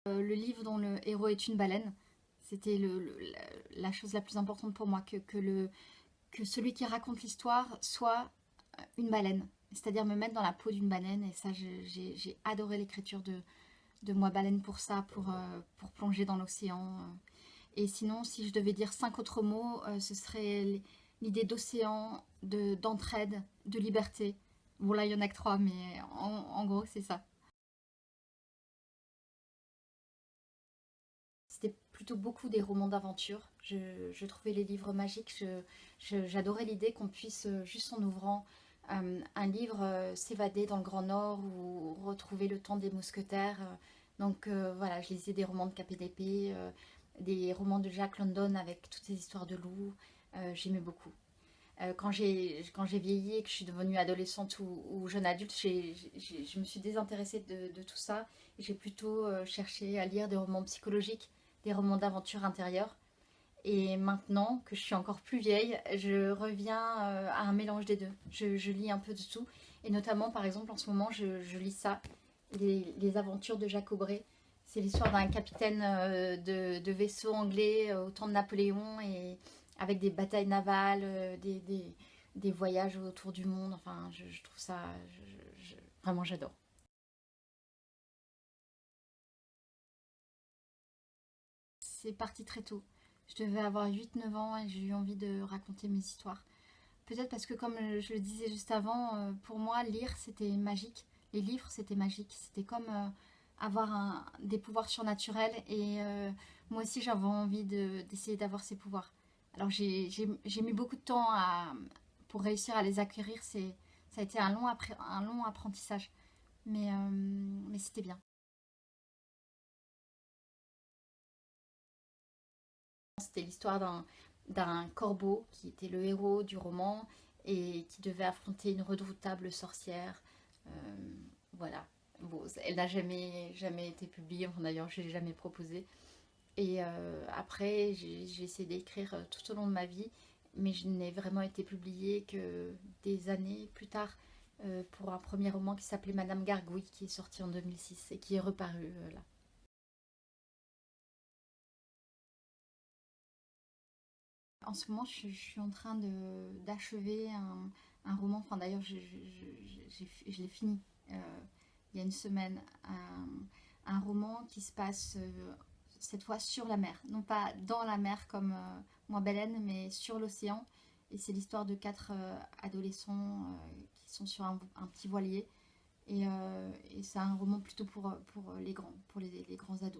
Le livre dont le héros est une baleine, c'était la chose la plus importante pour moi, que celui qui raconte l'histoire soit une baleine. C'est-à-dire me mettre dans la peau d'une baleine. Et ça, j'ai adoré l'écriture de moi baleine pour ça, pour plonger dans l'océan. Et sinon, si je devais dire 5 autres mots, ce serait l'idée d'océan, d'entraide, de liberté. Bon là, il y en a que 3, mais en gros, c'est ça. C'était plutôt beaucoup des romans d'aventure. Je trouvais les livres magiques. J'adorais l'idée qu'on puisse, juste en ouvrant un livre, s'évader dans le Grand Nord ou retrouver le temps des mousquetaires. Donc voilà, je lisais des romans de KPDP, des romans de Jack London avec toutes ces histoires de loups. J'aimais beaucoup. Quand j'ai vieilli et que je suis devenue adolescente ou jeune adulte, je me suis désintéressée de tout ça. Et j'ai plutôt cherché à lire des romans psychologiques, des romans d'aventure intérieure. Et maintenant que je suis encore plus vieille, je reviens à un mélange des deux. Je lis un peu de tout. Et notamment, par exemple, en ce moment, je lis ça, les aventures de Jacques Aubrey. C'est l'histoire d'un capitaine de vaisseau anglais au temps de Napoléon, et avec des batailles navales, des voyages autour du monde. Enfin, je trouve ça... vraiment, j'adore. C'est parti très tôt. Je devais avoir 8 9 ans et j'ai eu envie de raconter mes histoires. Peut-être parce que, comme je le disais juste avant, pour moi, lire, c'était magique. Les livres, c'était magique. C'était comme avoir des pouvoirs surnaturels. Et moi aussi, j'avais envie d'essayer d'avoir ces pouvoirs. Alors, j'ai mis beaucoup de temps pour réussir à les acquérir. Ça a été un long apprentissage. Mais c'était bien. C'était l'histoire d'un corbeau qui était le héros du roman et qui devait affronter une redoutable sorcière. Euh, voilà. Bon, elle n'a jamais été publiée. Enfin, d'ailleurs, je ne l'ai jamais proposée. Et après, j'ai essayé d'écrire tout au long de ma vie, mais je n'ai vraiment été publiée que des années plus tard, pour un premier roman qui s'appelait Madame Gargouille, qui est sorti en 2006 et qui est reparu là. En ce moment, je suis en train d'achever un roman. Enfin, d'ailleurs, je l'ai fini il y a une semaine. Un roman qui se passe cette fois sur la mer. Non pas dans la mer comme Moi Baleine, mais sur l'océan. Et c'est l'histoire de 4 adolescents qui sont sur un petit voilier. Et c'est un roman plutôt pour les grands ados.